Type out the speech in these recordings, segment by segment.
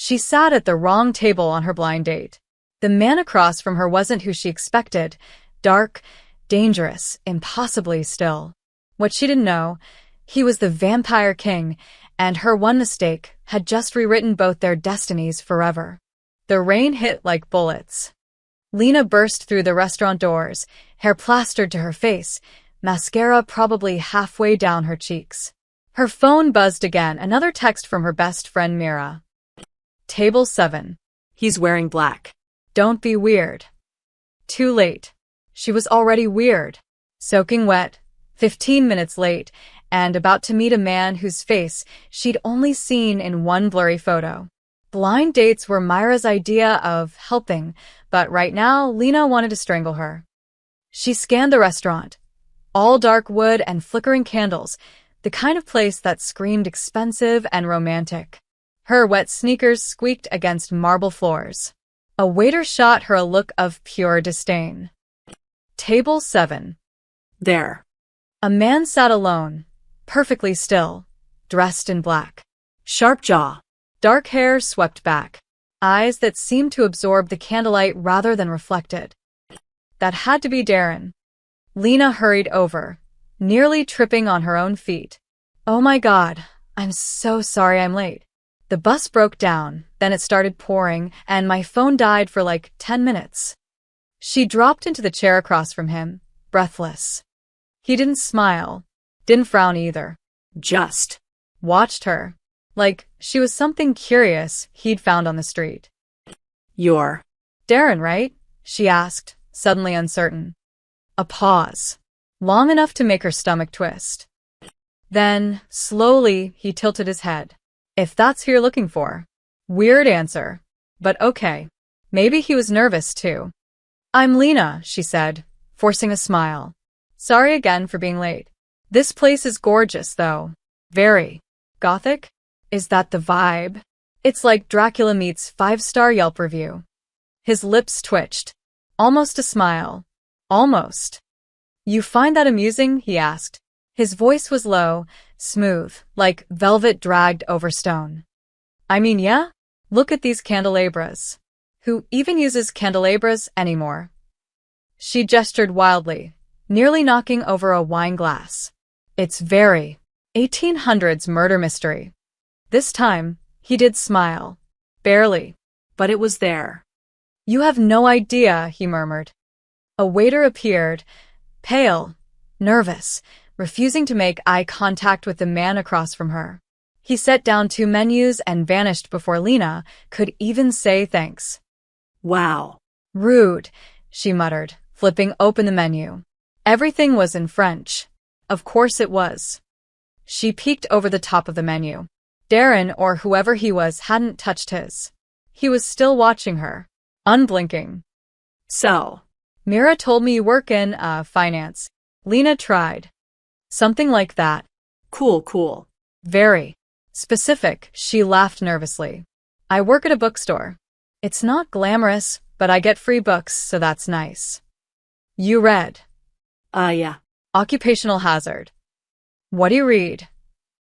She sat at the wrong table on her blind date. The man across from her wasn't who she expected. Dark, dangerous, impossibly still. What she didn't know, he was the Vampire King, and her one mistake had just rewritten both their destinies forever. The rain hit like bullets. Lena burst through the restaurant doors, hair plastered to her face, mascara probably halfway down her cheeks. Her phone buzzed again, another text from her best friend Mira. Table 7. He's wearing black. Don't be weird. Too late. She was already weird. Soaking wet, 15 minutes late, and about to meet a man whose face she'd only seen in one blurry photo. Blind dates were Myra's idea of helping, but right now Lena wanted to strangle her. She scanned the restaurant. All dark wood and flickering candles, the kind of place that screamed expensive and romantic. Her wet sneakers squeaked against marble floors. A waiter shot her a look of pure disdain. Table 7. There. A man sat alone, perfectly still, dressed in black. Sharp jaw. Dark hair swept back. Eyes that seemed to absorb the candlelight rather than reflect it. That had to be Darren. Lena hurried over, nearly tripping on her own feet. Oh my God, I'm so sorry I'm late. The bus broke down, then it started pouring, and my phone died for like 10 minutes. She dropped into the chair across from him, breathless. He didn't smile, didn't frown either. Just watched her, like she was something curious he'd found on the street. You're Darren, right? She asked, suddenly uncertain. A pause, long enough to make her stomach twist. Then, slowly, he tilted his head. If that's who you're looking for. Weird answer, but okay. Maybe he was nervous too. I'm Lena, she said, forcing a smile. Sorry again for being late. This place is gorgeous, though. Very. Gothic? Is that the vibe? It's like Dracula meets 5-star Yelp review. His lips twitched. Almost a smile. Almost. You find that amusing? He asked. His voice was low, smooth, like velvet dragged over stone. I mean, yeah? Look at these candelabras. Who even uses candelabras anymore? She gestured wildly, nearly knocking over a wine glass. It's very 1800s murder mystery. This time, he did smile. Barely. But it was there. You have no idea, he murmured. A waiter appeared, pale, nervous, refusing to make eye contact with the man across from her. He set down 2 menus and vanished before Lena could even say thanks. Wow. Rude, she muttered, flipping open the menu. Everything was in French. Of course it was. She peeked over the top of the menu. Darren, or whoever he was, hadn't touched his. He was still watching her, unblinking. So, Mira told me you work in, finance. Lena tried. Something like that. Cool. Very specific, she laughed nervously. I work at a bookstore. It's not glamorous, but I get free books, so that's nice. You read? Yeah. Occupational hazard. What do you read?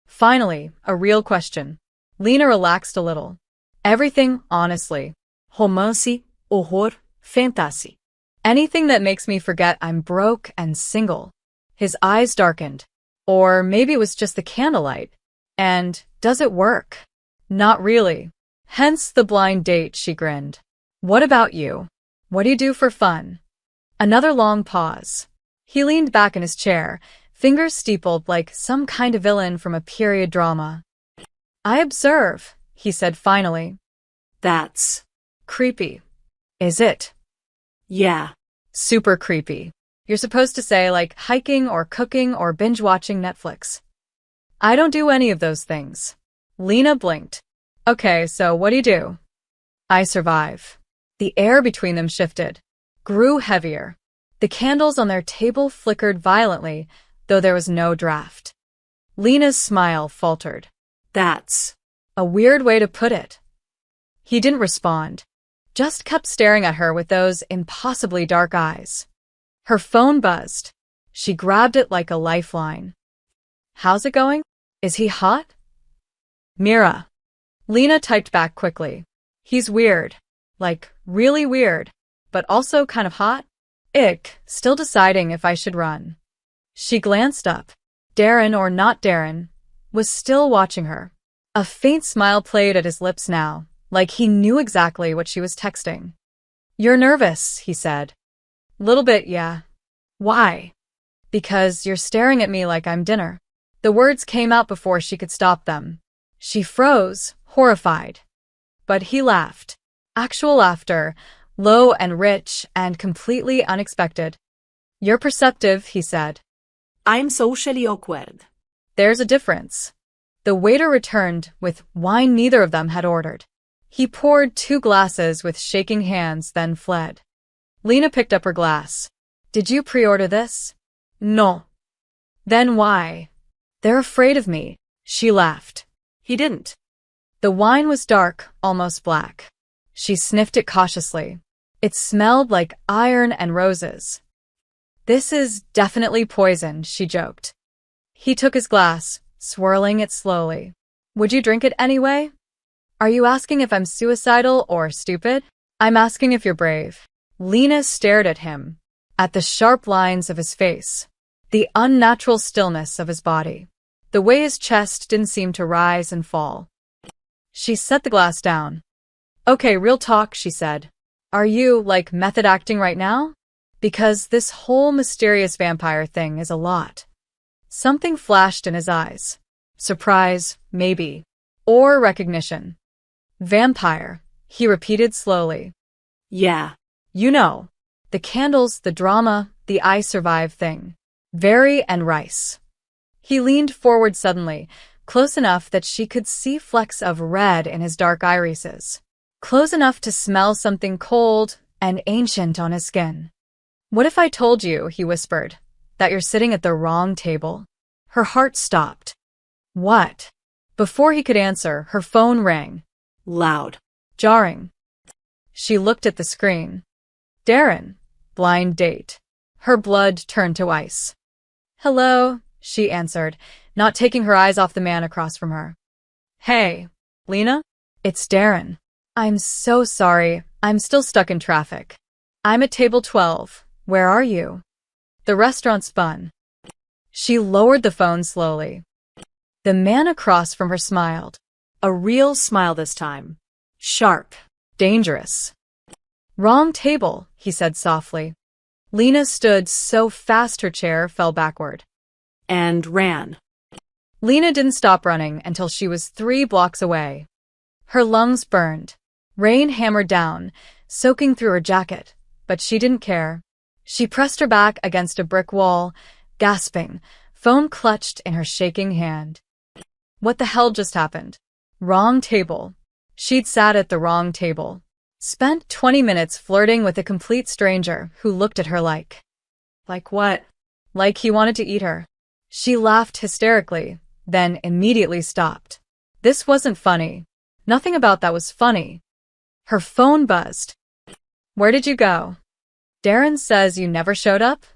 Finally, a real question. Lena relaxed a little. Everything, honestly. Romance, horror, fantasy. Anything that makes me forget I'm broke and single. His eyes darkened. Or maybe it was just the candlelight. And, does it work? Not really. Hence the blind date, she grinned. What about you? What do you do for fun? Another long pause. He leaned back in his chair, fingers steepled like some kind of villain from a period drama. I observe, he said finally. That's creepy. Is it? Yeah. Super creepy. You're supposed to say like hiking or cooking or binge-watching Netflix. I don't do any of those things. Lena blinked. Okay, so what do you do? I survive. The air between them shifted, grew heavier. The candles on their table flickered violently, though there was no draft. Lena's smile faltered. That's a weird way to put it. He didn't respond, just kept staring at her with those impossibly dark eyes. Her phone buzzed. She grabbed it like a lifeline. How's it going? Is he hot? Mira. Lena typed back quickly. He's weird. Like, really weird. But also kind of hot? Ick, still deciding if I should run. She glanced up. Darren, or not Darren, was still watching her. A faint smile played at his lips now, like he knew exactly what she was texting. You're nervous, he said. Little bit, yeah. Why? Because you're staring at me like I'm dinner. The words came out before she could stop them. She froze, horrified. But he laughed. Actual laughter, low and rich and completely unexpected. You're perceptive, he said. I'm socially awkward. There's a difference. The waiter returned with wine neither of them had ordered. He poured 2 glasses with shaking hands, then fled. Lena picked up her glass. Did you pre-order this? No. Then why? They're afraid of me, she laughed. He didn't. The wine was dark, almost black. She sniffed it cautiously. It smelled like iron and roses. This is definitely poison, she joked. He took his glass, swirling it slowly. Would you drink it anyway? Are you asking if I'm suicidal or stupid? I'm asking if you're brave. Lena stared at him, at the sharp lines of his face, the unnatural stillness of his body, the way his chest didn't seem to rise and fall. She set the glass down. Okay, real talk, she said. Are you, like, method acting right now? Because this whole mysterious vampire thing is a lot. Something flashed in his eyes. Surprise, maybe. Or recognition. Vampire, he repeated slowly. Yeah. You know, the candles, the drama, the I survive thing. Very and Rice. He leaned forward suddenly, close enough that she could see flecks of red in his dark irises. Close enough to smell something cold and ancient on his skin. What if I told you, he whispered, that you're sitting at the wrong table? Her heart stopped. What? Before he could answer, her phone rang. Loud. Jarring. She looked at the screen. Darren. Blind date. Her blood turned to ice. Hello, she answered, not taking her eyes off the man across from her. Hey, Lena? It's Darren. I'm so sorry. I'm still stuck in traffic. I'm at table 12. Where are you? The restaurant spun. She lowered the phone slowly. The man across from her smiled. A real smile this time. Sharp. Dangerous. Wrong table, he said softly. Lena stood so fast her chair fell backward. And ran. Lena didn't stop running until she was 3 blocks away. Her lungs burned. Rain hammered down, soaking through her jacket, but she didn't care. She pressed her back against a brick wall, gasping, phone clutched in her shaking hand. What the hell just happened? Wrong table. She'd sat at the wrong table. Spent 20 minutes flirting with a complete stranger who looked at her like what? Like he wanted to eat her. She laughed hysterically, then immediately stopped. This wasn't funny. Nothing about that was funny. Her phone buzzed. Where did you go? Darren says you never showed up?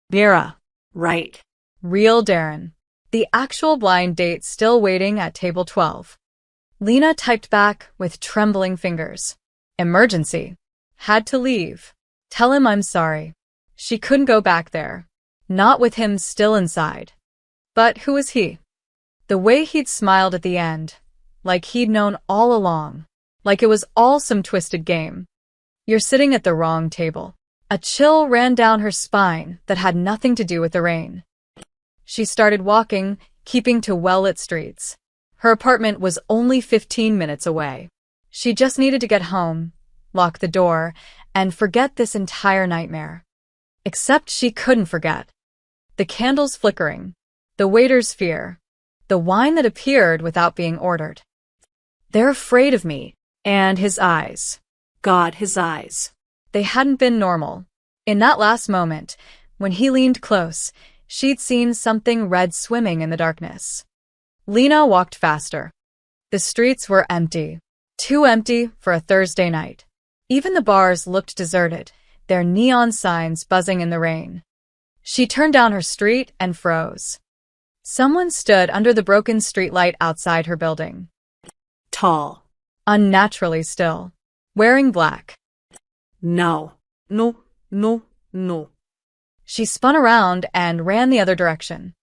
Mira. Right. Real Darren. The actual blind date still waiting at table 12. Lena typed back with trembling fingers. Emergency. Had to leave. Tell him I'm sorry. She couldn't go back there. Not with him still inside. But who was he? The way he'd smiled at the end. Like he'd known all along. Like it was all some twisted game. You're sitting at the wrong table. A chill ran down her spine that had nothing to do with the rain. She started walking, keeping to well-lit streets. Her apartment was only 15 minutes away. She just needed to get home, lock the door, and forget this entire nightmare. Except she couldn't forget. The candles flickering, the waiter's fear, the wine that appeared without being ordered. They're afraid of me. And his eyes. God, his eyes. They hadn't been normal. In that last moment, when he leaned close, she'd seen something red swimming in the darkness. Lena walked faster. The streets were empty. Too empty for a Thursday night. Even the bars looked deserted, their neon signs buzzing in the rain. She turned down her street and froze. Someone stood under the broken streetlight outside her building. Tall. Unnaturally still. Wearing black. No. No. No. No. She spun around and ran the other direction.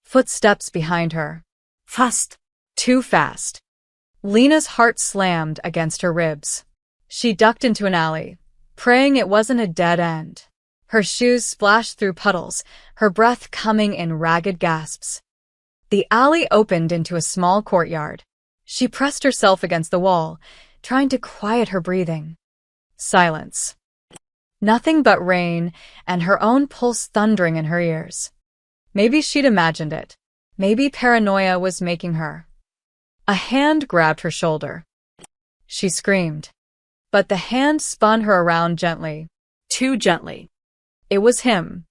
Footsteps behind her. Fast. Too fast. Lena's heart slammed against her ribs. She ducked into an alley, praying it wasn't a dead end. Her shoes splashed through puddles, her breath coming in ragged gasps. The alley opened into a small courtyard. She pressed herself against the wall, trying to quiet her breathing. Silence. Nothing but rain and her own pulse thundering in her ears. Maybe she'd imagined it. Maybe paranoia was making her. A hand grabbed her shoulder. She screamed. But the hand spun her around gently. Too gently. It was him.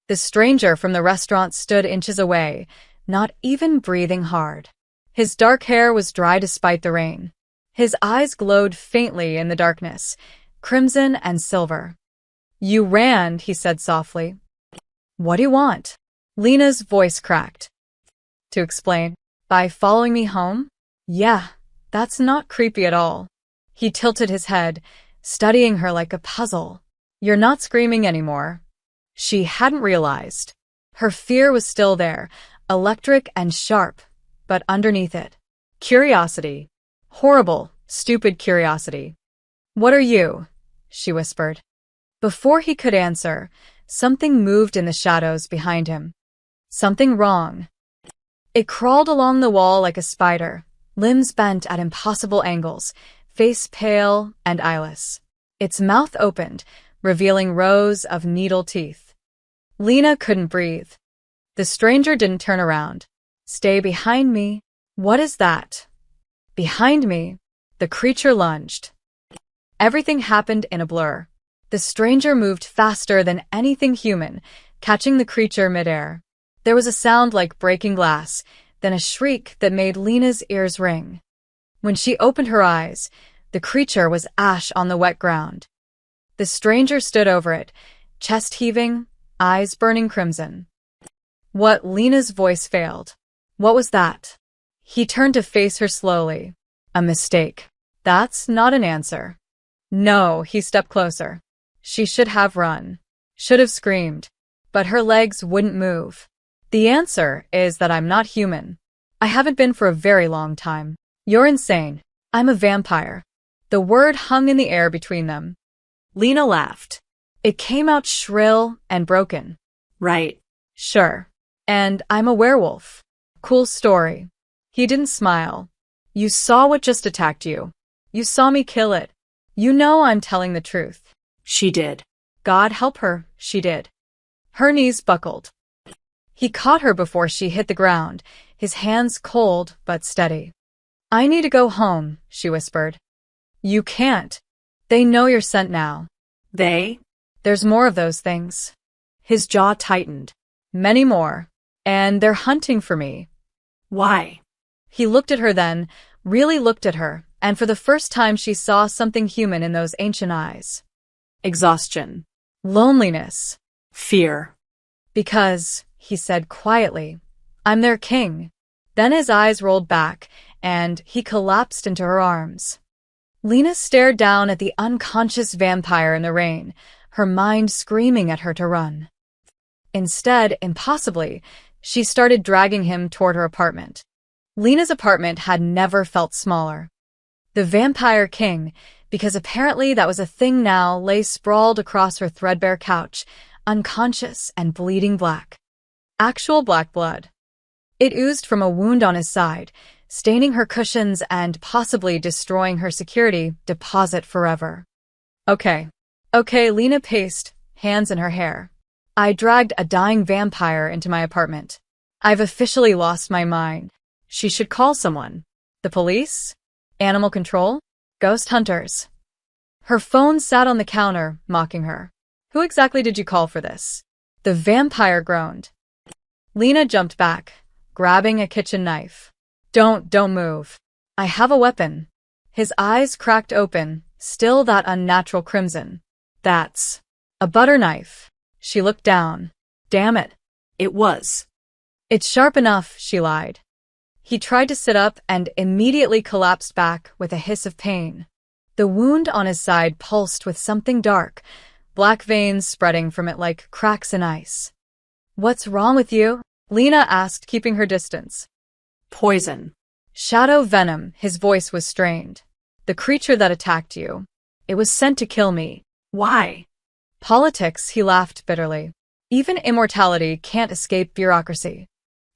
The stranger from the restaurant stood inches away, not even breathing hard. His dark hair was dry despite the rain. His eyes glowed faintly in the darkness, crimson and silver. "You ran," he said softly. "What do you want?" Lena's voice cracked. "To explain. By following me home?" "Yeah, that's not creepy at all." He tilted his head, studying her like a puzzle. "You're not screaming anymore." She hadn't realized. Her fear was still there, electric and sharp, but underneath it, curiosity. Horrible, stupid curiosity. "What are you?" she whispered. Before he could answer, something moved in the shadows behind him. Something wrong. It crawled along the wall like a spider, limbs bent at impossible angles, face pale and eyeless. Its mouth opened, revealing rows of needle teeth. Lena couldn't breathe. The stranger didn't turn around. "Stay behind me." "What is that?" Behind me. The creature lunged. Everything happened in a blur. The stranger moved faster than anything human, catching the creature midair. There was a sound like breaking glass, then a shriek that made Lena's ears ring. When she opened her eyes, the creature was ash on the wet ground. The stranger stood over it, chest heaving, eyes burning crimson. What? Lena's voice failed. What was that? He turned to face her slowly. A mistake. That's not an answer. No, he stepped closer. She should have run. Should have screamed. But her legs wouldn't move. The answer is that I'm not human. I haven't been for a very long time. You're insane. I'm a vampire. The word hung in the air between them. Lena laughed. It came out shrill and broken. Right. Sure. And I'm a werewolf. Cool story. He didn't smile. You saw what just attacked you. You saw me kill it. You know I'm telling the truth. She did. God help her, she did. Her knees buckled. He caught her before she hit the ground, his hands cold but steady. "I need to go home," she whispered. "You can't. They know you're sent now." They? There's more of those things. His jaw tightened. Many more. And they're hunting for me. Why? He looked at her then, really looked at her, and for the first time she saw something human in those ancient eyes. Exhaustion. Loneliness. Fear. "Because," he said quietly, "I'm their king." Then his eyes rolled back, and he collapsed into her arms. Lena stared down at the unconscious vampire in the rain, her mind screaming at her to run. Instead, impossibly, she started dragging him toward her apartment. Lena's apartment had never felt smaller. The Vampire King, because apparently that was a thing now, lay sprawled across her threadbare couch, unconscious and bleeding black. Actual black blood. It oozed from a wound on his side, staining her cushions and possibly destroying her security deposit forever. Okay, Lena paced, hands in her hair. I dragged a dying vampire into my apartment. I've officially lost my mind. She should call someone. The police? Animal control? Ghost hunters? Her phone sat on the counter, mocking her. Who exactly did you call for this? The vampire groaned. Lena jumped back, grabbing a kitchen knife. Don't move. I have a weapon. His eyes cracked open, still that unnatural crimson. That's a butter knife. She looked down. Damn it. It was. It's sharp enough, she lied. He tried to sit up and immediately collapsed back with a hiss of pain. The wound on his side pulsed with something dark, black veins spreading from it like cracks in ice. "What's wrong with you?" Lena asked, keeping her distance. Poison. "Shadow venom," his voice was strained. "The creature that attacked you. It was sent to kill me." Why? "Politics," he laughed bitterly. "Even immortality can't escape bureaucracy."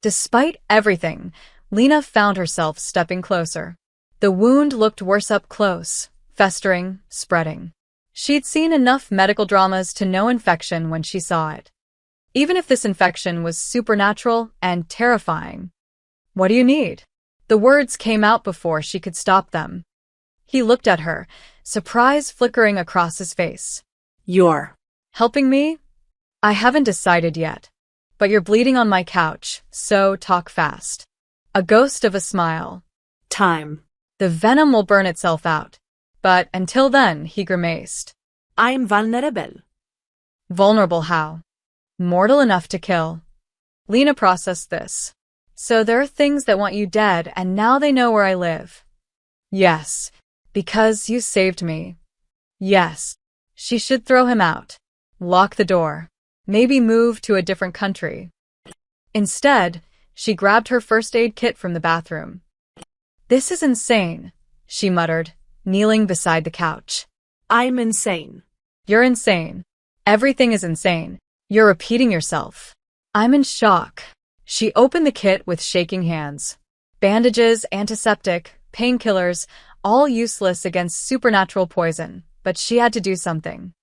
Despite everything, Lena found herself stepping closer. The wound looked worse up close, festering, spreading. She'd seen enough medical dramas to know infection when she saw it. Even if this infection was supernatural and terrifying. "What do you need?" The words came out before she could stop them. He looked at her, surprise flickering across his face. "You're "Helping me?" "I haven't decided yet. But you're bleeding on my couch, so talk fast." A ghost of a smile. time. "The venom will burn itself out. But until then," he grimaced. I'm vulnerable." "Vulnerable how?" "Mortal enough to kill." Lena processed this. "So there are things that want you dead, and now they know where I live." "Yes. Because you saved me." "Yes. She should throw him out. Lock the door. Maybe move to a different country." Instead, she grabbed her first aid kit from the bathroom. "This is insane," she muttered, kneeling beside the couch. I'm insane. "You're insane. Everything is insane. You're repeating yourself." "I'm in shock." She opened the kit with shaking hands. Bandages, antiseptic, painkillers, all useless against supernatural poison, but she had to do something.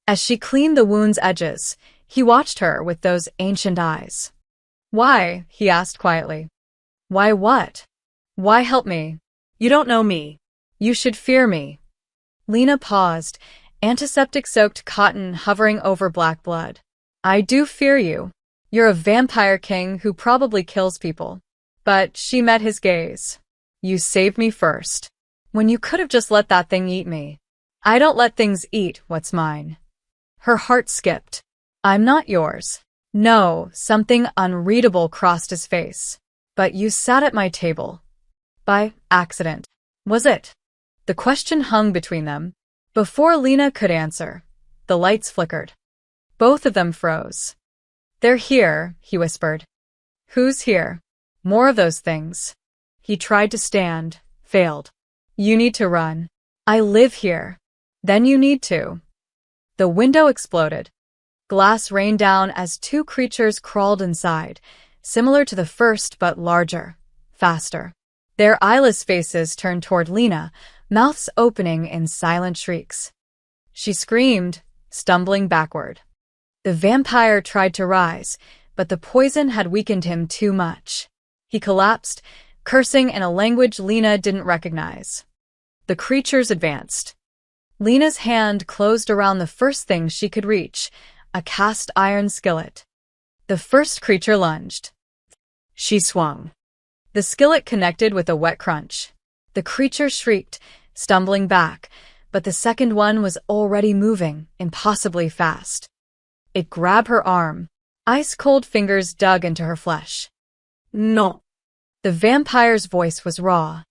As she cleaned the wound's edges, he watched her with those ancient eyes. "Why?" he asked quietly. "Why what? Why help me?" You don't know me. "You should fear me." Lena paused, antiseptic-soaked cotton hovering over black blood. "I do fear you. You're a vampire king who probably kills people." But she met his gaze. "You saved me first. When you could have just let that thing eat me." "I don't let things eat what's mine." Her heart skipped. "I'm not yours." "No," something unreadable crossed his face. "But you sat at my table. By accident. Was it?" The question hung between them. Before Lena could answer, the lights flickered. Both of them froze. "They're here," he whispered. "Who's here?" "More of those things." He tried to stand, failed. "You need to run." "I live here." "Then you need to." The window exploded. Glass rained down as two creatures crawled inside, similar to the first but larger, faster. Their eyeless faces turned toward Lena, mouths opening in silent shrieks. She screamed, stumbling backward. The vampire tried to rise, but the poison had weakened him too much. He collapsed, cursing in a language Lena didn't recognize. The creatures advanced. Lena's hand closed around the first thing she could reach, a cast iron skillet. The first creature lunged. She swung. The skillet connected with a wet crunch. The creature shrieked, stumbling back, but the second one was already moving, impossibly fast. It grabbed her arm. Ice-cold fingers dug into her flesh. No. The vampire's voice was raw.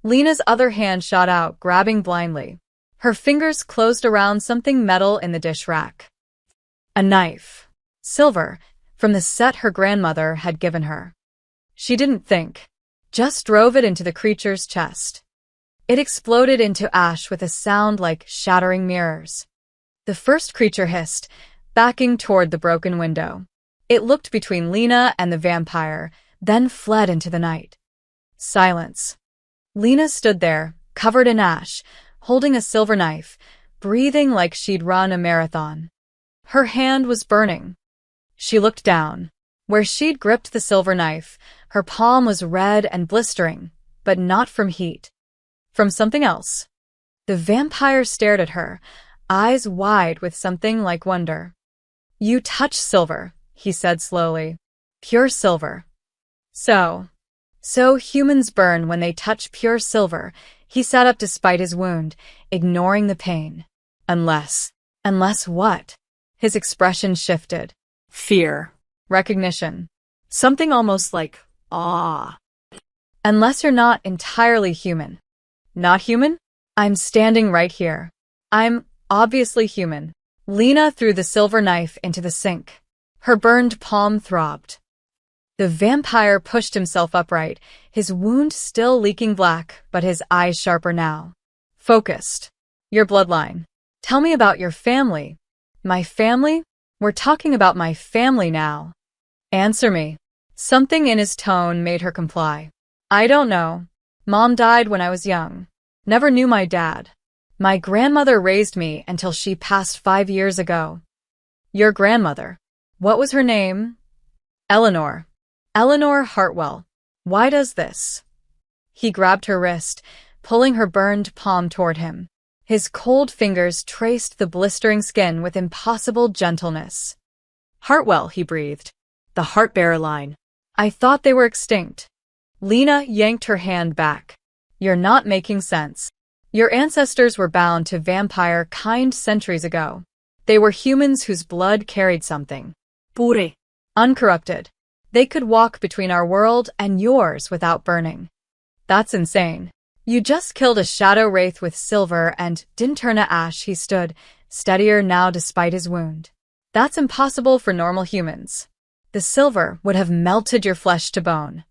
Lena's other hand shot out, grabbing blindly. Her fingers closed around something metal in the dish rack. A knife. Silver, from the set her grandmother had given her. She didn't think. Just drove it into the creature's chest. It exploded into ash with a sound like shattering mirrors. The first creature hissed, backing toward the broken window. It looked between Lena and the vampire, then fled into the night. Silence. Lena stood there, covered in ash, holding a silver knife, breathing like she'd run a marathon. Her hand was burning. She looked down. Where she'd gripped the silver knife, her palm was red and blistering, but not from heat. From something else. The vampire stared at her, eyes wide with something like wonder. "You touch silver," he said slowly. "Pure silver." So humans burn when they touch pure silver." He sat up despite his wound, ignoring the pain. Unless what? His expression shifted. Fear. Recognition. Something almost like awe. Unless you're not entirely human. Not human? I'm standing right here. I'm obviously human. Lena threw the silver knife into the sink. Her burned palm throbbed. The vampire pushed himself upright, his wound still leaking black, but his eyes sharper now. Focused. Your bloodline. Tell me about your family. My family? We're talking about my family now. Answer me. Something in his tone made her comply. I don't know. Mom died when I was young. Never knew my dad. My grandmother raised me until she passed 5 years ago. Your grandmother. What was her name? Eleanor. Eleanor Hartwell. Why does this? He grabbed her wrist, pulling her burned palm toward him. His cold fingers traced the blistering skin with impossible gentleness. Hartwell, he breathed. The heart-bearer line. I thought they were extinct. Lena yanked her hand back. You're not making sense. Your ancestors were bound to vampire kind centuries ago. They were humans whose blood carried something. Pure. Uncorrupted. They could walk between our world and yours without burning. That's insane. You just killed a shadow wraith with silver and didn't turn to ash. He stood, steadier now despite his wound. That's impossible for normal humans. The silver would have melted your flesh to bone.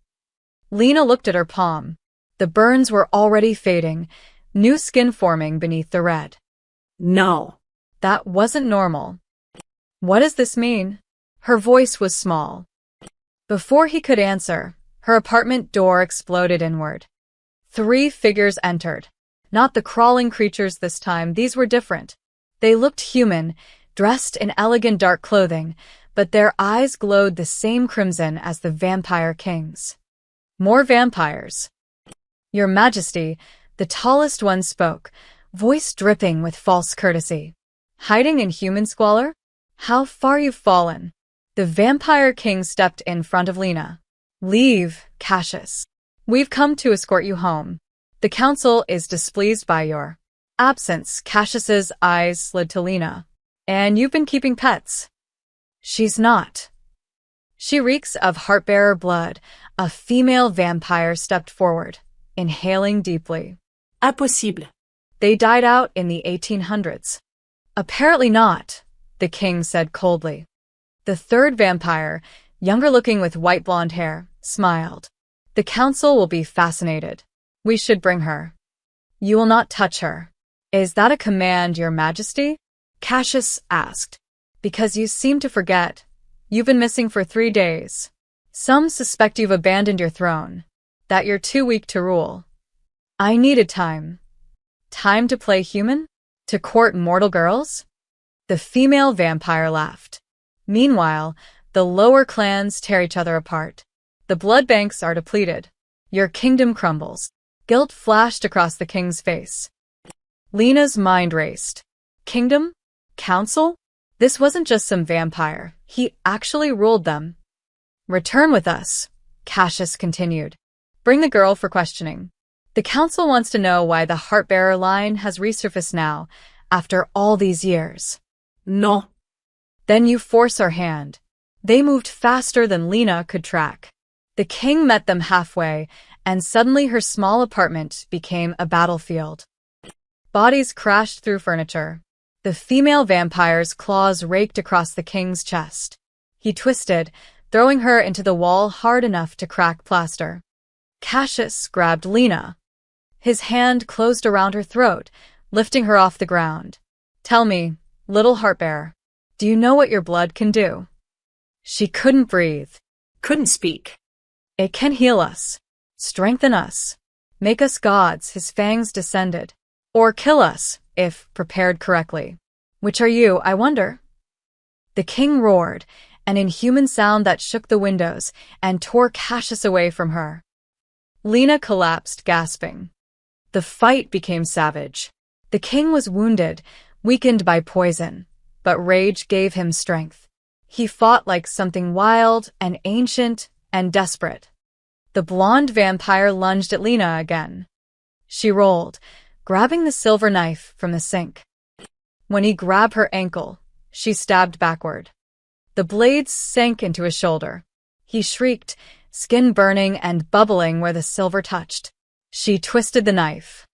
Lena looked at her palm. The burns were already fading, new skin forming beneath the red. No. That wasn't normal. What does this mean? Her voice was small. Before he could answer, her apartment door exploded inward. 3 figures entered. Not the crawling creatures this time, these were different. They looked human, dressed in elegant dark clothing, but their eyes glowed the same crimson as the vampire king's. More vampires. Your Majesty, the tallest one spoke, voice dripping with false courtesy. Hiding in human squalor? How far you've fallen. The vampire king stepped in front of Lena. Leave, Cassius. We've come to escort you home. The council is displeased by your absence. Cassius's eyes slid to Lena. And you've been keeping pets. She's not. She reeks of heartbearer blood. A female vampire stepped forward, inhaling deeply. Impossible. They died out in the 1800s. Apparently not, the king said coldly. The third vampire, younger looking with white blonde hair, smiled. The council will be fascinated. We should bring her. You will not touch her. Is that a command, Your Majesty? Cassius asked. Because you seem to forget. You've been missing for 3 days. Some suspect you've abandoned your throne. That you're too weak to rule. I needed time. Time to play human? To court mortal girls? The female vampire laughed. Meanwhile, the lower clans tear each other apart. The blood banks are depleted. Your kingdom crumbles. Guilt flashed across the king's face. Lena's mind raced. Kingdom? Council? This wasn't just some vampire. He actually ruled them. Return with us, Cassius continued. Bring the girl for questioning. The council wants to know why the Heartbearer line has resurfaced now, after all these years. No. Then you force our hand. They moved faster than Lena could track. The king met them halfway, and suddenly her small apartment became a battlefield. Bodies crashed through furniture. The female vampire's claws raked across the king's chest. He twisted, throwing her into the wall hard enough to crack plaster. Cassius grabbed Lena. His hand closed around her throat, lifting her off the ground. Tell me, little Heartbearer, do you know what your blood can do? She couldn't breathe. Couldn't speak. It can heal us, strengthen us, make us gods, his fangs descended, or kill us, if prepared correctly. Which are you, I wonder? The king roared, an inhuman sound that shook the windows and tore Cassius away from her. Lena collapsed, gasping. The fight became savage. The king was wounded, weakened by poison, but rage gave him strength. He fought like something wild and ancient and desperate. The blonde vampire lunged at Lena again. She rolled, grabbing the silver knife from the sink. When he grabbed her ankle, she stabbed backward. The blades sank into his shoulder. He shrieked, skin burning and bubbling where the silver touched. She twisted the knife.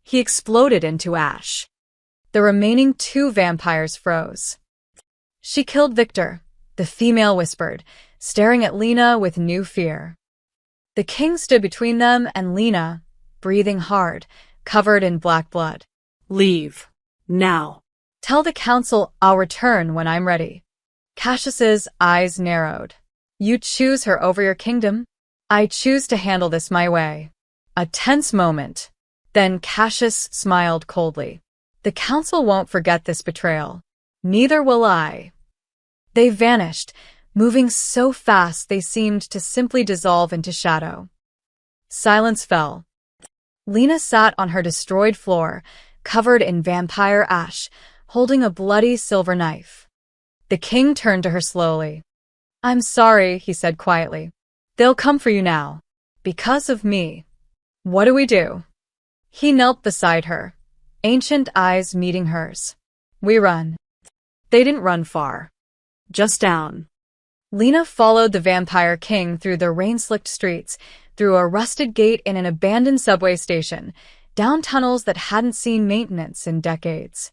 He exploded into ash. The remaining 2 vampires froze. She killed Victor, the female whispered, staring at Lena with new fear. The king stood between them and Lena, breathing hard, covered in black blood. Leave. Now. Tell the council I'll return when I'm ready. Cassius's eyes narrowed. You choose her over your kingdom? I choose to handle this my way. A tense moment. Then Cassius smiled coldly. The council won't forget this betrayal. Neither will I. They vanished, moving so fast they seemed to simply dissolve into shadow. Silence fell. Lena sat on her destroyed floor, covered in vampire ash, holding a bloody silver knife. The king turned to her slowly. I'm sorry, he said quietly. They'll come for you now. Because of me. What do we do? He knelt beside her, ancient eyes meeting hers. We run. They didn't run far. Just down. Lena followed the vampire king through the rain-slicked streets, through a rusted gate in an abandoned subway station, down tunnels that hadn't seen maintenance in decades.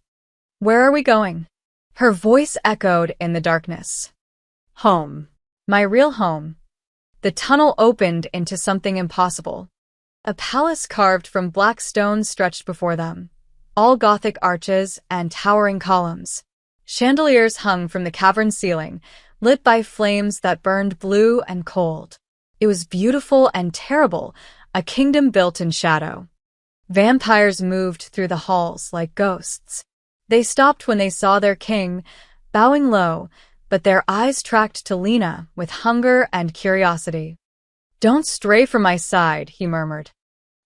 Where are we going? Her voice echoed in the darkness. Home. My real home. The tunnel opened into something impossible. A palace carved from black stone stretched before them, all Gothic arches and towering columns. Chandeliers hung from the cavern ceiling, lit by flames that burned blue and cold. It was beautiful and terrible, a kingdom built in shadow. Vampires moved through the halls like ghosts. They stopped when they saw their king, bowing low, but their eyes tracked to Lena with hunger and curiosity. Don't stray from my side, he murmured.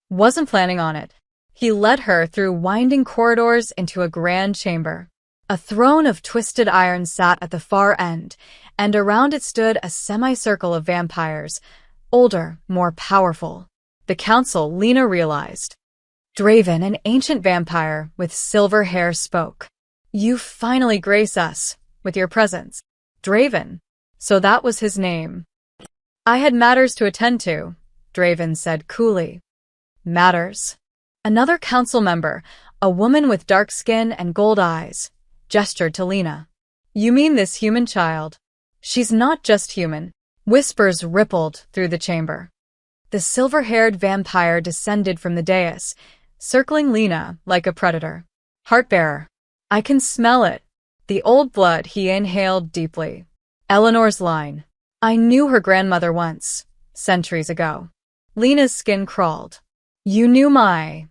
Wasn't planning on it. He led her through winding corridors into a grand chamber. A throne of twisted iron sat at the far end, and around it stood a semicircle of vampires, older, more powerful. The council, Lena realized. Draven, an ancient vampire with silver hair, spoke. You finally grace us with your presence. Draven. So that was his name. I had matters to attend to, Draven said coolly. Matters? Another council member, a woman with dark skin and gold eyes, gestured to Lena. You mean this human child? She's not just human. Whispers rippled through the chamber. The silver-haired vampire descended from the dais, circling Lena like a predator. Heartbearer. I can smell it. The old blood he inhaled deeply. Eleanor's line. I knew her grandmother once, centuries ago. Lena's skin crawled. You knew my...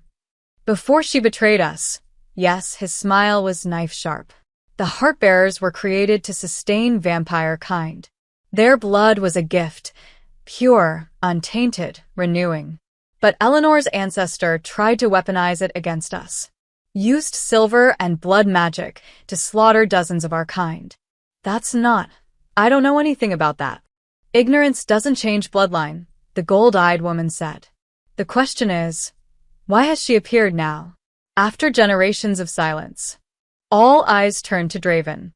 Before she betrayed us. Yes, his smile was knife-sharp. The Heartbearers were created to sustain vampire kind. Their blood was a gift, pure, untainted, renewing. But Eleanor's ancestor tried to weaponize it against us. Used silver and blood magic to slaughter dozens of our kind. That's not... I don't know anything about that. Ignorance doesn't change bloodline, the gold-eyed woman said. The question is, why has she appeared now? After generations of silence. All eyes turned to Draven.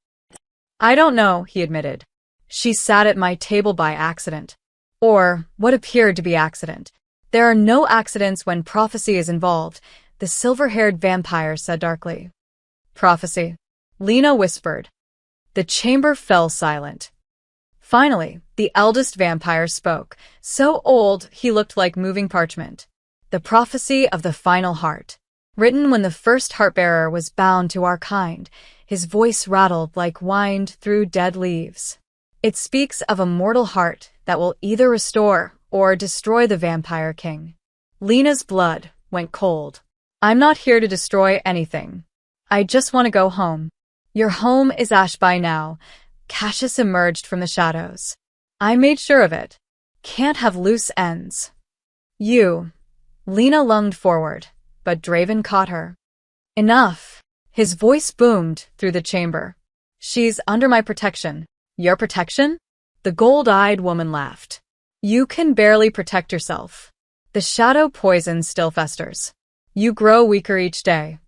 I don't know, he admitted. She sat at my table by accident. Or what appeared to be accident. There are no accidents when prophecy is involved, the silver-haired vampire said darkly. Prophecy. Lena whispered. The chamber fell silent. Finally, the eldest vampire spoke, so old he looked like moving parchment. The prophecy of the final heart. Written when the first heartbearer was bound to our kind, his voice rattled like wind through dead leaves. It speaks of a mortal heart that will either restore or destroy the vampire king. Lena's blood went cold. I'm not here to destroy anything. I just want to go home. Your home is ash by now. Cassius emerged from the shadows. I made sure of it. Can't have loose ends. You. Lena lunged forward, but Draven caught her. Enough. His voice boomed through the chamber. She's under my protection. Your protection? The gold-eyed woman laughed. You can barely protect yourself. The shadow poison still festers. You grow weaker each day.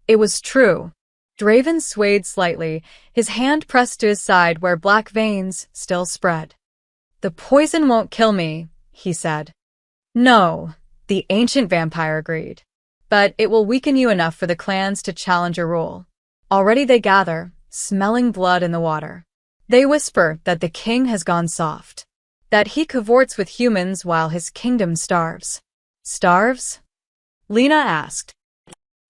It was true. Draven swayed slightly, his hand pressed to his side where black veins still spread. The poison won't kill me, he said. No, the ancient vampire agreed. But it will weaken you enough for the clans to challenge your rule. Already they gather, smelling blood in the water. They whisper that the king has gone soft, that he cavorts with humans while his kingdom starves. Starves? Lena asked.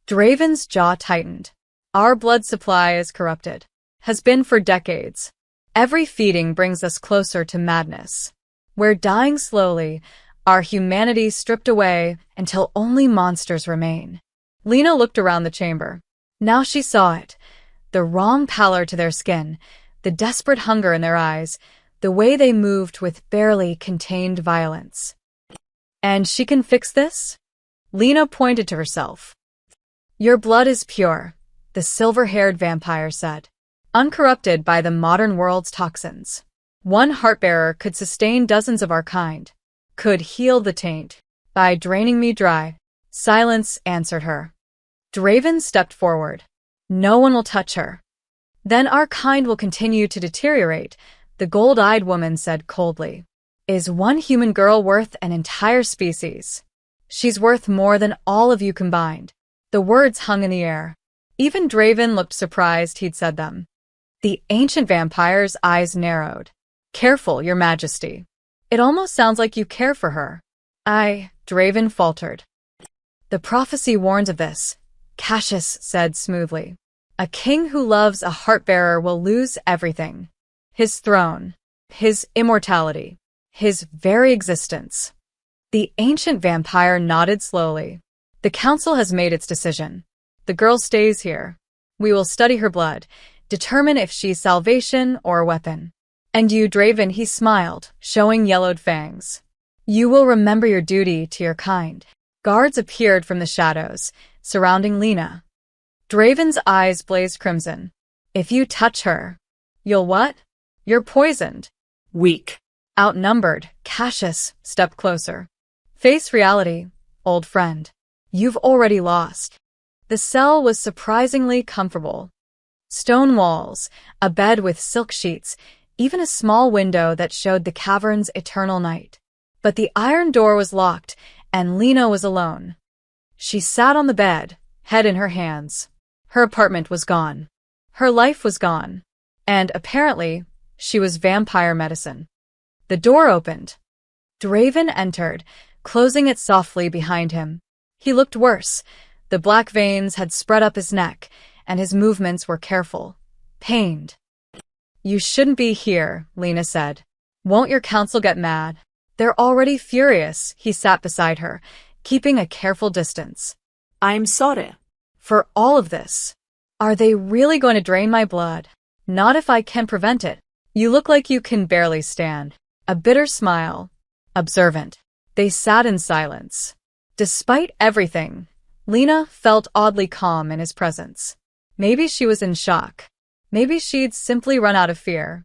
Draven's jaw tightened. Our blood supply is corrupted. Has been for decades. Every feeding brings us closer to madness. We're dying slowly, our humanity stripped away until only monsters remain. Lena looked around the chamber. Now she saw it. The wrong pallor to their skin, the desperate hunger in their eyes, the way they moved with barely contained violence. And she can fix this? Lena pointed to herself. Your blood is pure, the silver-haired vampire said, uncorrupted by the modern world's toxins. One heartbearer could sustain dozens of our kind, could heal the taint by draining me dry. Silence answered her. Draven stepped forward. No one will touch her. Then our kind will continue to deteriorate, the gold-eyed woman said coldly. Is one human girl worth an entire species? She's worth more than all of you combined. The words hung in the air. Even Draven looked surprised he'd said them. The ancient vampire's eyes narrowed. Careful, your majesty. It almost sounds like you care for her. Draven faltered. The prophecy warns of this, Cassius said smoothly. A king who loves a heartbearer will lose everything. His throne, his immortality, his very existence. The ancient vampire nodded slowly. The council has made its decision. The girl stays here. We will study her blood, determine if she's salvation or a weapon. And you, Draven, he smiled, showing yellowed fangs. You will remember your duty to your kind. Guards appeared from the shadows, surrounding Lena. Draven's eyes blazed crimson. If you touch her, you'll what? You're poisoned. Weak. Outnumbered, Cassius stepped closer. Face reality, old friend. You've already lost. The cell was surprisingly comfortable. Stone walls, a bed with silk sheets, even a small window that showed the cavern's eternal night. But the iron door was locked, and Lena was alone. She sat on the bed, head in her hands. Her apartment was gone. Her life was gone. And apparently, she was vampire medicine. The door opened. Draven entered, closing it softly behind him. He looked worse. The black veins had spread up his neck, and his movements were careful, pained. You shouldn't be here, Lena said. Won't your council get mad? They're already furious. He sat beside her, keeping a careful distance. I'm sorry. For all of this. Are they really going to drain my blood? Not if I can prevent it. You look like you can barely stand. A bitter smile. Observant. They sat in silence. Despite everything, Lena felt oddly calm in his presence. Maybe she was in shock. Maybe she'd simply run out of fear.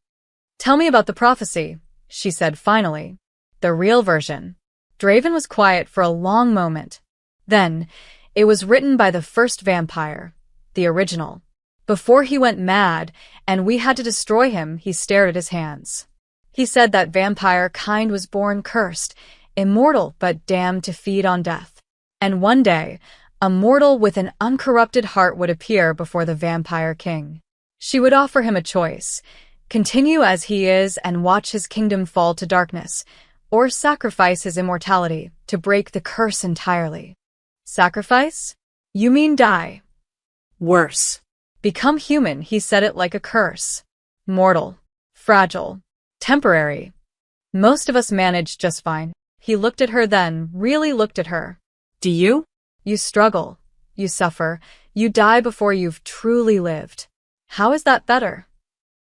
Tell me about the prophecy, she said finally. The real version. Draven was quiet for a long moment. Then, it was written by the first vampire, the original. Before he went mad, and we had to destroy him, he stared at his hands. He said that vampire kind was born cursed, immortal but damned to feed on death. And one day, a mortal with an uncorrupted heart would appear before the vampire king. She would offer him a choice, continue as he is and watch his kingdom fall to darkness, or sacrifice his immortality to break the curse entirely. Sacrifice? You mean die? Worse. Become human, he said it like a curse. Mortal. Fragile. Temporary. Most of us manage just fine. He looked at her then, really looked at her. Do you? You struggle. You suffer. You die before you've truly lived. How is that better?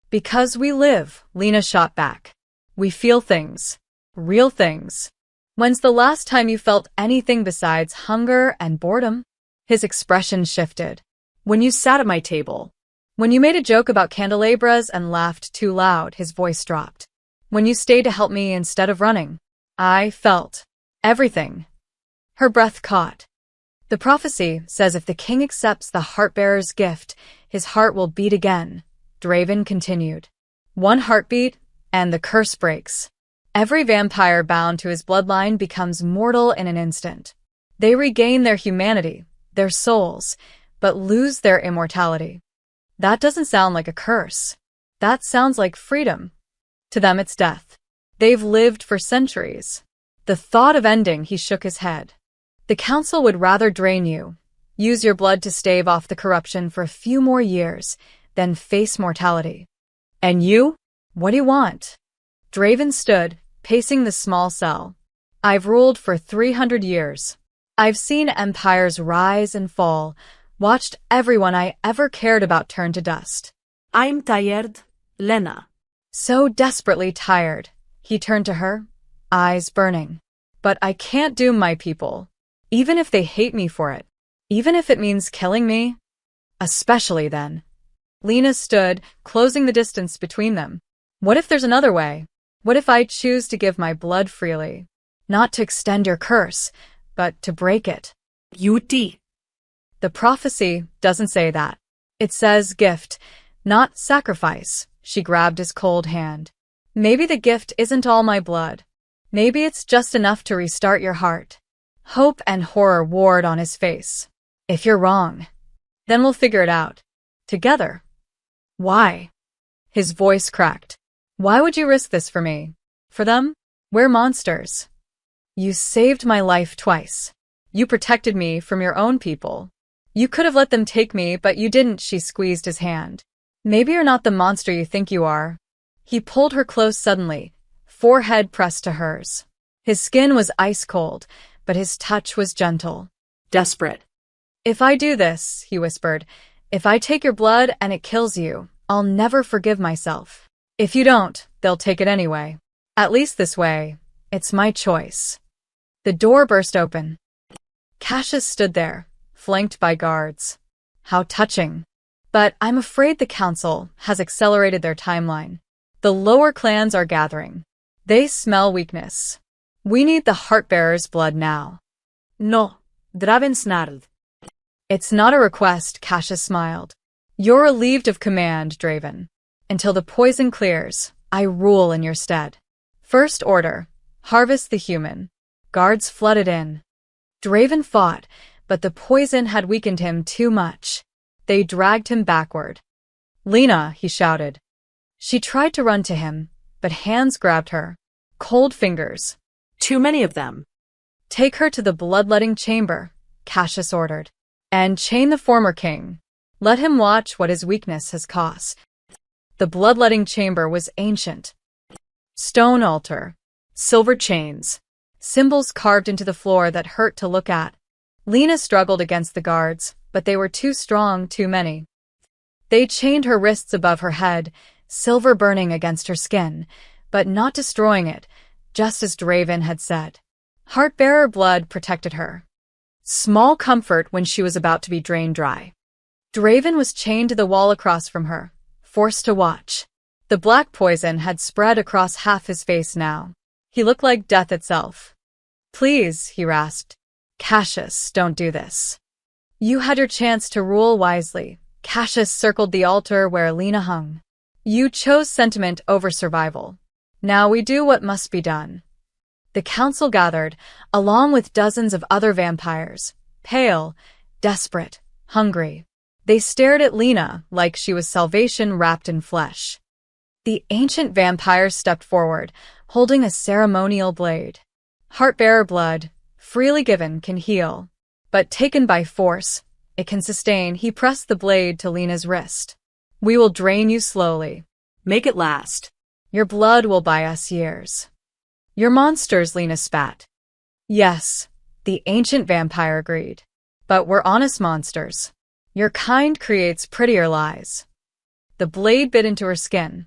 Because we live, Lena shot back. We feel things. Real things. When's the last time you felt anything besides hunger and boredom? His expression shifted. When you sat at my table. When you made a joke about candelabras and laughed too loud, his voice dropped. When you stayed to help me instead of running. I felt everything. Her breath caught. The prophecy says if the king accepts the heartbearer's gift, his heart will beat again, Draven continued. One heartbeat, and the curse breaks. Every vampire bound to his bloodline becomes mortal in an instant. They regain their humanity, their souls, but lose their immortality. That doesn't sound like a curse. That sounds like freedom. To them it's death. They've lived for centuries. The thought of ending, he shook his head. The council would rather drain you, use your blood to stave off the corruption for a few more years, than face mortality. And you? What do you want? Draven stood, pacing the small cell. I've ruled for 300 years. I've seen empires rise and fall, watched everyone I ever cared about turn to dust. I'm tired, Lena. So desperately tired. He turned to her, eyes burning. But I can't doom my people, even if they hate me for it, even if it means killing me. Especially then. Lena stood, closing the distance between them. What if there's another way? What if I choose to give my blood freely? Not to extend your curse, but to break it. Beauty. The prophecy doesn't say that. It says gift, not sacrifice. She grabbed his cold hand. Maybe the gift isn't all my blood. Maybe it's just enough to restart your heart. Hope and horror warred on his face. If you're wrong, then we'll figure it out. Together. Why? His voice cracked. Why would you risk this for me? For them? We're monsters. You saved my life twice. You protected me from your own people. You could have let them take me, but you didn't. She squeezed his hand. Maybe you're not the monster you think you are. He pulled her close suddenly, forehead pressed to hers. His skin was ice cold, but his touch was gentle. Desperate. If I do this, he whispered, if I take your blood and it kills you, I'll never forgive myself. If you don't, they'll take it anyway. At least this way, it's my choice. The door burst open. Cassius stood there, flanked by guards. How touching. But I'm afraid the council has accelerated their timeline. The lower clans are gathering. They smell weakness. We need the Heartbearer's blood now. No, Draven snarled. It's not a request, Cassius smiled. You're relieved of command, Draven. Until the poison clears, I rule in your stead. First order, harvest the human. Guards flooded in. Draven fought, but the poison had weakened him too much. They dragged him backward. Lena, he shouted. She tried to run to him, but hands grabbed her. Cold fingers. Too many of them. Take her to the bloodletting chamber, Cassius ordered. And chain the former king. Let him watch what his weakness has cost. The bloodletting chamber was ancient. Stone altar. Silver chains. Symbols carved into the floor that hurt to look at. Lena struggled against the guards, but they were too strong, too many. They chained her wrists above her head, silver burning against her skin, but not destroying it, just as Draven had said. Heartbearer blood protected her. Small comfort when she was about to be drained dry. Draven was chained to the wall across from her, forced to watch. The black poison had spread across half his face now. He looked like death itself. Please, he rasped. Cassius, don't do this. You had your chance to rule wisely. Cassius circled the altar where Lena hung. You chose sentiment over survival. Now we do what must be done. The council gathered, along with dozens of other vampires, pale, desperate, hungry. They stared at Lena like she was salvation wrapped in flesh. The ancient vampire stepped forward, holding a ceremonial blade. Heartbearer blood, freely given, can heal. But taken by force, it can sustain. He pressed the blade to Lena's wrist. We will drain you slowly. Make it last. Your blood will buy us years. You're monsters, Lena spat. Yes, the ancient vampire agreed. But we're honest monsters. Your kind creates prettier lies. The blade bit into her skin.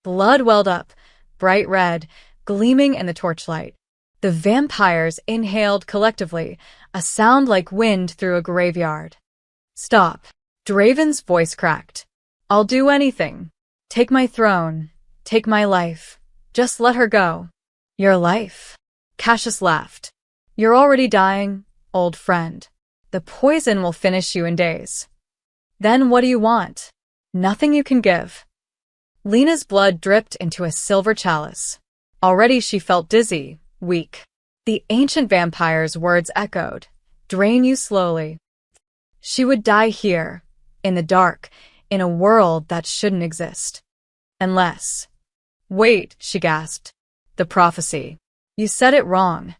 Blood welled up, bright red, gleaming in the torchlight. The vampires inhaled collectively, a sound like wind through a graveyard. Stop. Draven's voice cracked. I'll do anything. Take my throne. Take my life. Just let her go. Your life? Cassius laughed. You're already dying, old friend. The poison will finish you in days. Then what do you want? Nothing you can give. Lena's blood dripped into a silver chalice. Already she felt dizzy, weak. The ancient vampire's words echoed, "Drain you slowly." She would die here, in the dark, in a world that shouldn't exist. Unless… Wait, she gasped. The prophecy. You said it wrong.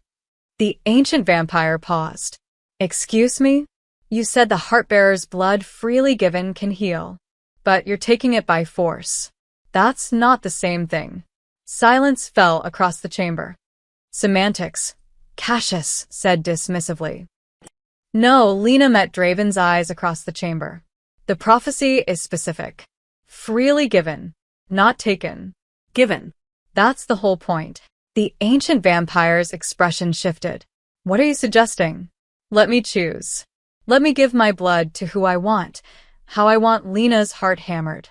The ancient vampire paused. Excuse me? You said the heartbearer's blood freely given can heal. But you're taking it by force. That's not the same thing. Silence fell across the chamber. Semantics, Cassius said dismissively. No, Lena met Draven's eyes across the chamber. The prophecy is specific. Freely given, not taken. Given. That's the whole point. The ancient vampire's expression shifted. What are you suggesting? Let me choose. Let me give my blood to who I want, how I want Lena's heart hammered.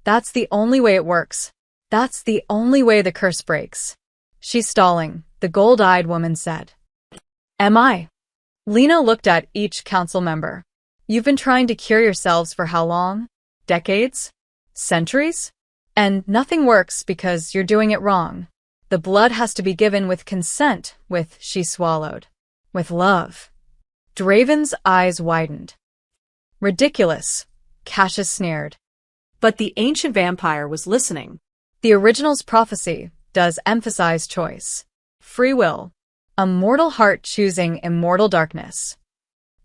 That's the only way it works. That's the only way the curse breaks. She's stalling, the gold-eyed woman said. Am I? Lena looked at each council member. You've been trying to cure yourselves for how long? Decades? Centuries? And nothing works because you're doing it wrong. The blood has to be given with consent, she swallowed. With love. Draven's eyes widened. Ridiculous, Cassius sneered. But the ancient vampire was listening. The original's prophecy does emphasize choice. Free will. A mortal heart choosing immortal darkness.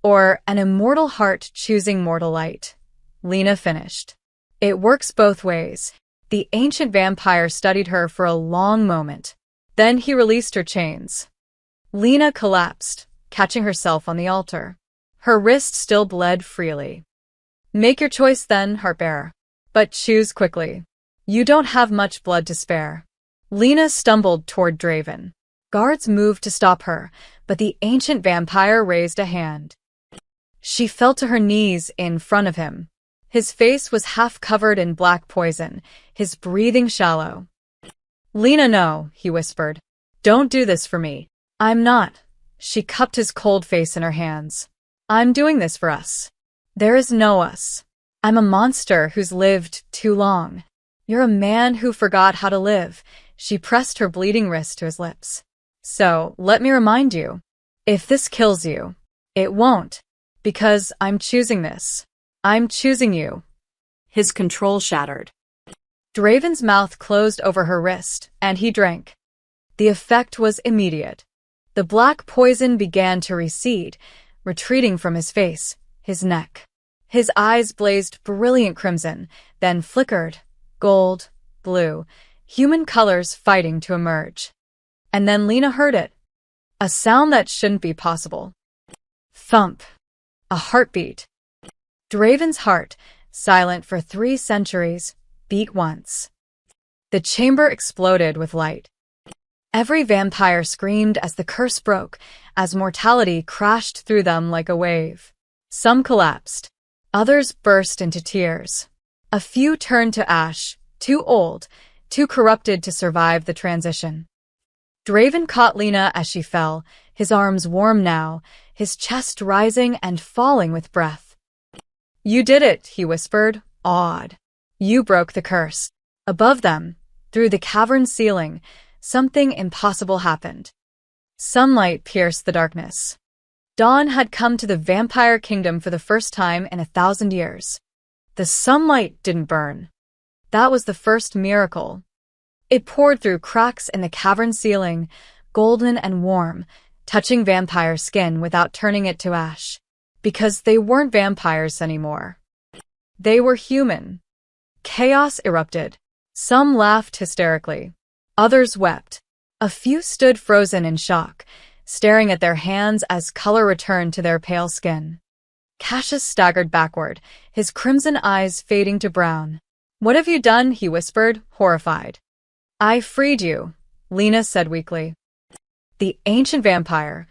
Or an immortal heart choosing mortal light. Lena finished. It works both ways. The ancient vampire studied her for a long moment. Then he released her chains. Lena collapsed, catching herself on the altar. Her wrist still bled freely. Make your choice then, Heartbearer. But choose quickly. You don't have much blood to spare. Lena stumbled toward Draven. Guards moved to stop her, but the ancient vampire raised a hand. She fell to her knees in front of him. His face was half covered in black poison, his breathing shallow. Lena, no, he whispered. Don't do this for me. I'm not. She cupped his cold face in her hands. I'm doing this for us. There is no us. I'm a monster who's lived too long. You're a man who forgot how to live. She pressed her bleeding wrist to his lips. So, let me remind you. If this kills you, it won't. Because I'm choosing this. I'm choosing you. His control shattered. Draven's mouth closed over her wrist, and he drank. The effect was immediate. The black poison began to recede, retreating from his face, his neck. His eyes blazed brilliant crimson, then flickered, gold, blue, human colors fighting to emerge. And then Lena heard it. A sound that shouldn't be possible. Thump. A heartbeat. Draven's heart, silent for 3 centuries, beat once. The chamber exploded with light. Every vampire screamed as the curse broke, as mortality crashed through them like a wave. Some collapsed. Others burst into tears. A few turned to ash, too old, too corrupted to survive the transition. Draven caught Lena as she fell, his arms warm now, his chest rising and falling with breath. You did it, he whispered, awed. You broke the curse. Above them, through the cavern ceiling, something impossible happened. Sunlight pierced the darkness. Dawn had come to the vampire kingdom for the first time in 1,000 years. The sunlight didn't burn. That was the first miracle. It poured through cracks in the cavern ceiling, golden and warm, touching vampire skin without turning it to ash. Because they weren't vampires anymore. They were human. Chaos erupted. Some laughed hysterically. Others wept. A few stood frozen in shock, staring at their hands as color returned to their pale skin. Cassius staggered backward, his crimson eyes fading to brown. What have you done? He whispered, horrified. I freed you, Lena said weakly. The ancient vampire,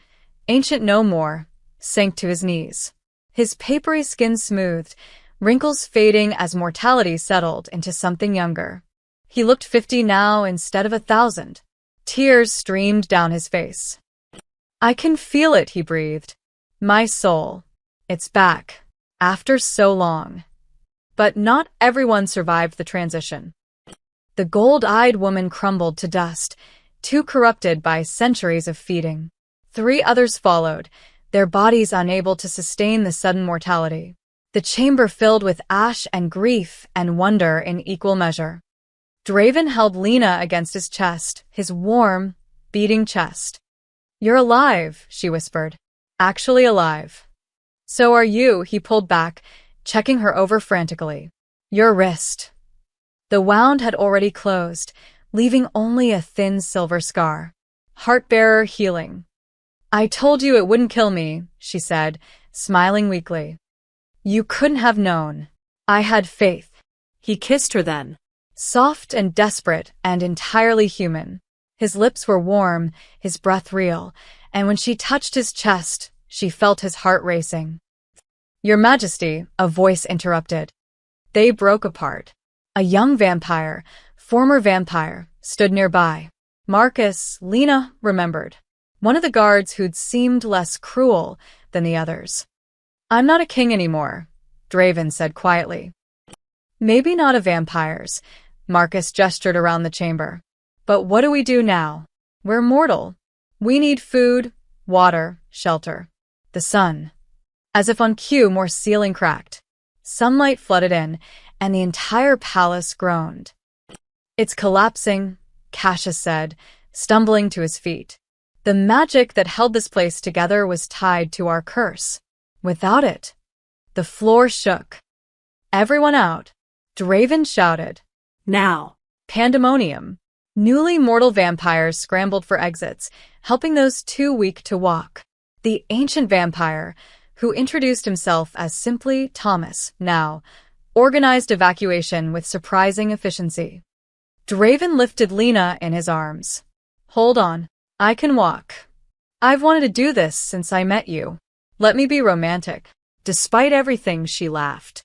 ancient no more, sank to his knees. His papery skin smoothed, wrinkles fading as mortality settled into something younger. He looked 50 now instead of 1,000. Tears streamed down his face. I can feel it, he breathed. My soul. It's back. After so long. But not everyone survived the transition. The gold-eyed woman crumbled to dust, too corrupted by centuries of feeding. 3 others followed, their bodies unable to sustain the sudden mortality. The chamber filled with ash and grief and wonder in equal measure. Draven held Lena against his chest, his warm, beating chest. "You're alive," she whispered. "Actually alive." "So are you," he pulled back, checking her over frantically. "Your wrist." The wound had already closed, leaving only a thin silver scar. Heart-bearer healing. "I told you it wouldn't kill me," she said, smiling weakly. "You couldn't have known. I had faith." He kissed her then. Soft and desperate and entirely human. His lips were warm, his breath real, and when she touched his chest, she felt his heart racing. "Your Majesty," a voice interrupted. They broke apart. A young vampire, former vampire, stood nearby. Marcus, Lena remembered. One of the guards who'd seemed less cruel than the others. "I'm not a king anymore," Draven said quietly. "Maybe not a vampire's," Marcus gestured around the chamber. "But what do we do now? We're mortal. We need food, water, shelter. The sun." As if on cue, more ceiling cracked. Sunlight flooded in, and the entire palace groaned. "It's collapsing," Cassius said, stumbling to his feet. "The magic that held this place together was tied to our curse. Without it." The floor shook. "Everyone out," Draven shouted. "Now." Pandemonium. Newly mortal vampires scrambled for exits, helping those too weak to walk. The ancient vampire, who introduced himself as simply Thomas, now organized evacuation with surprising efficiency. Draven lifted Lena in his arms. "Hold on. I can walk. I've wanted to do this since I met you. Let me be romantic." Despite everything, she laughed.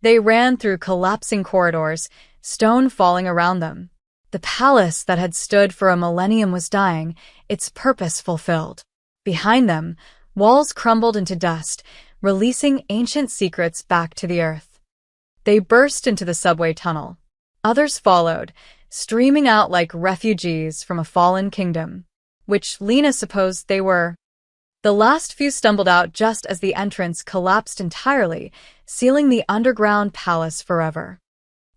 They ran through collapsing corridors, stone falling around them. The palace that had stood for a millennium was dying, its purpose fulfilled. Behind them, walls crumbled into dust, releasing ancient secrets back to the earth. They burst into the subway tunnel. Others followed, streaming out like refugees from a fallen kingdom, which Lena supposed they were. The last few stumbled out just as the entrance collapsed entirely, sealing the underground palace forever.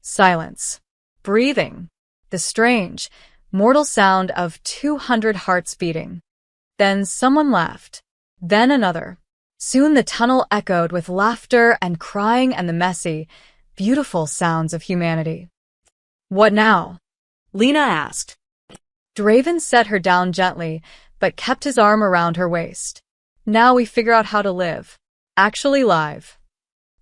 Silence. Breathing. The strange, mortal sound of 200 hearts beating. Then someone laughed. Then another. Soon the tunnel echoed with laughter and crying and the messy, beautiful sounds of humanity. "What now?" Lena asked. Draven set her down gently, but kept his arm around her waist. "Now we figure out how to live. Actually live.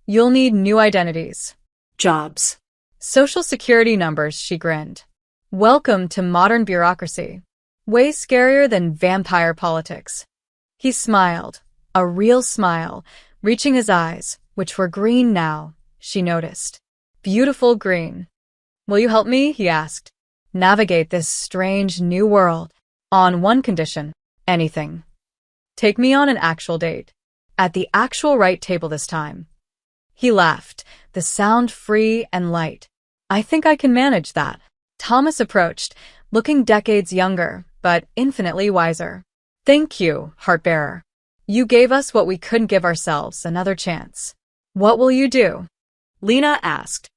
You'll need new identities. Jobs. Social security numbers," she grinned. "Welcome to modern bureaucracy. Way scarier than vampire politics." He smiled, a real smile, reaching his eyes, which were green now, she noticed. Beautiful green. "Will you help me?" he asked. "Navigate this strange new world. On one condition. Anything. Take me on an actual date. At the actual right table this time." He laughed, the sound free and light. "I think I can manage that." Thomas approached, looking decades younger, but infinitely wiser. "Thank you, Heartbearer. You gave us what we couldn't give ourselves, another chance. What will you do?" Lena asked.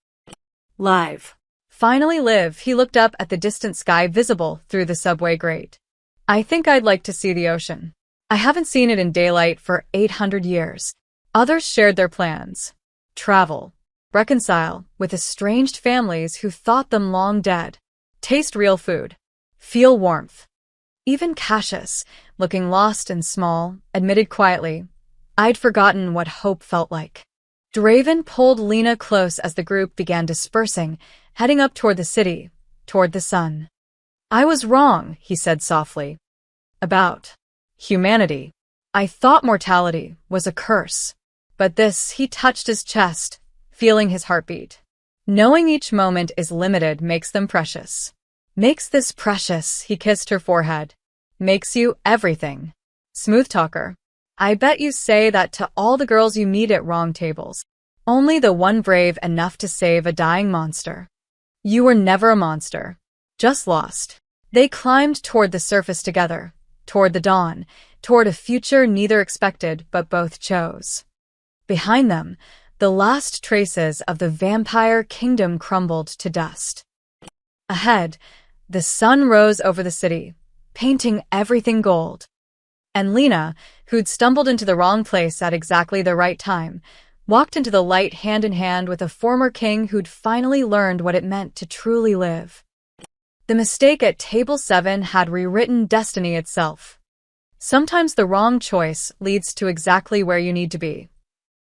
"Live." "Finally live." He looked up at the distant sky visible through the subway grate. "I think I'd like to see the ocean. I haven't seen it in daylight for 800 years. Others shared their plans. Travel. Reconcile with estranged families who thought them long dead. Taste real food. Feel warmth. Even Cassius, looking lost and small, admitted quietly, "I'd forgotten what hope felt like." Draven pulled Lena close as the group began dispersing, heading up toward the city, toward the sun. "I was wrong," he said softly. "About humanity. I thought mortality was a curse. But this," he touched his chest, feeling his heartbeat. "Knowing each moment is limited makes them precious. Makes this precious," he kissed her forehead. "Makes you everything. Smooth talker. I bet you say that to all the girls you meet at wrong tables. Only the one brave enough to save a dying monster. You were never a monster. Just lost. They climbed toward the surface together, toward the dawn, toward a future neither expected but both chose. Behind them, the last traces of the vampire kingdom crumbled to dust. Ahead, the sun rose over the city, painting everything gold. And Lena, who'd stumbled into the wrong place at exactly the right time, walked into the light hand in hand with a former king who'd finally learned what it meant to truly live. The mistake at Table 7 had rewritten destiny itself. Sometimes the wrong choice leads to exactly where you need to be.